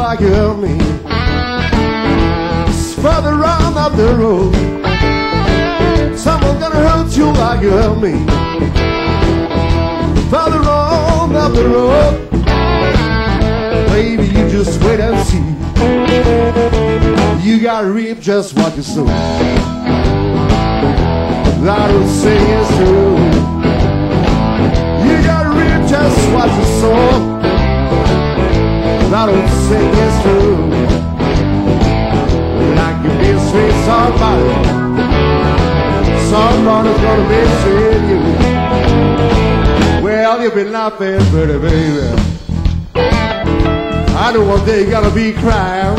like you help me. It's further on up the road. Someone's gonna hurt you like you help me. Further on up the road. Baby, you just wait and see. You gotta reap just what you sow. I don't say it's true. You gotta reap just what you sow. I don't say it's true. Like you be a sweet somebody. Somebody's gonna mistreat you. Well, you've been laughing, pretty baby. I know one day you're gonna be crying.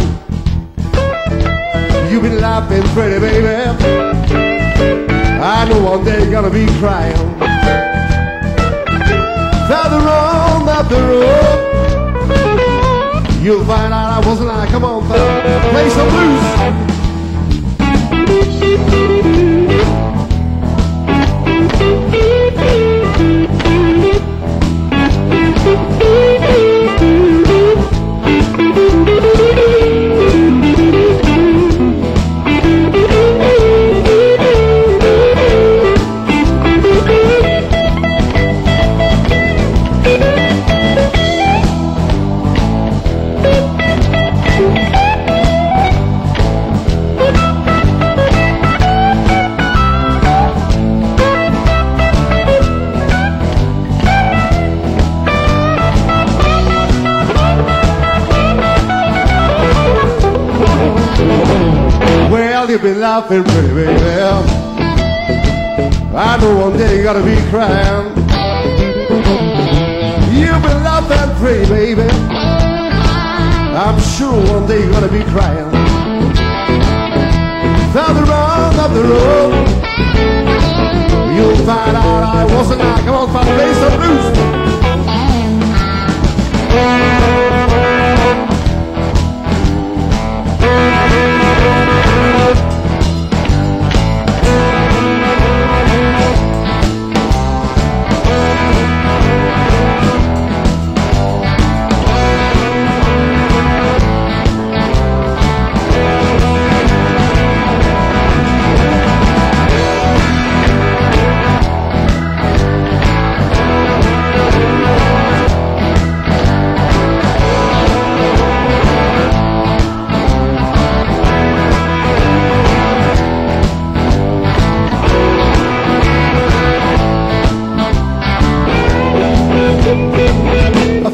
You've been laughing, pretty baby. I know one day you're gonna be crying. Further on up the road, you'll find out I wasn't lying. Come on, fella, play some blues. You've been laughing, pretty baby. I know one day you're gonna be crying. You've been laughing, pretty baby. I'm sure one day you're gonna be crying. Further on up the road, you'll find out I wasn't lying. Come on, fella, play some blues.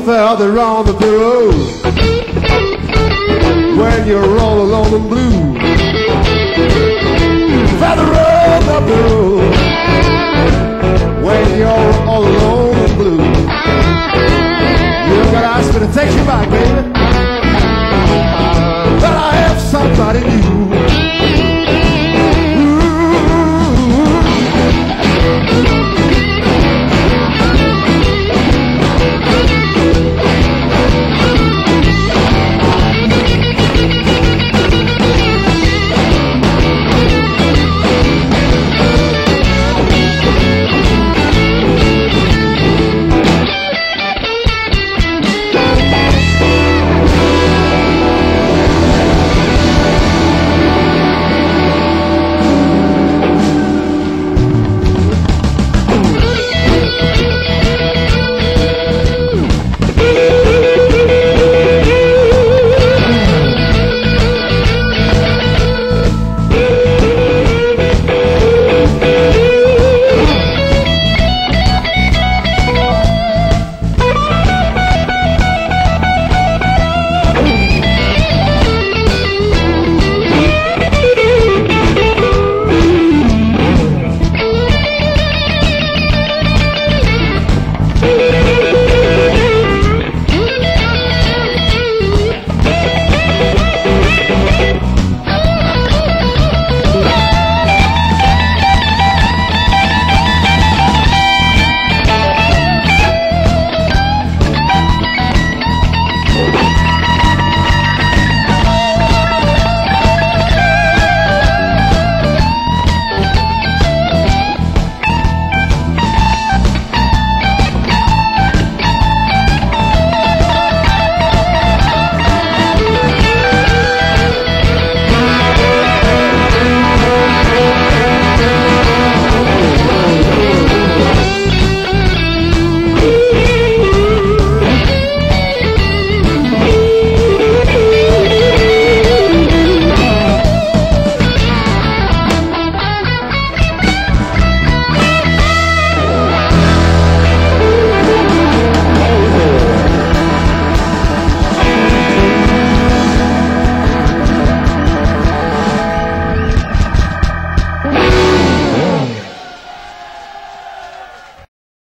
Further on the road, when you're all alone and blue.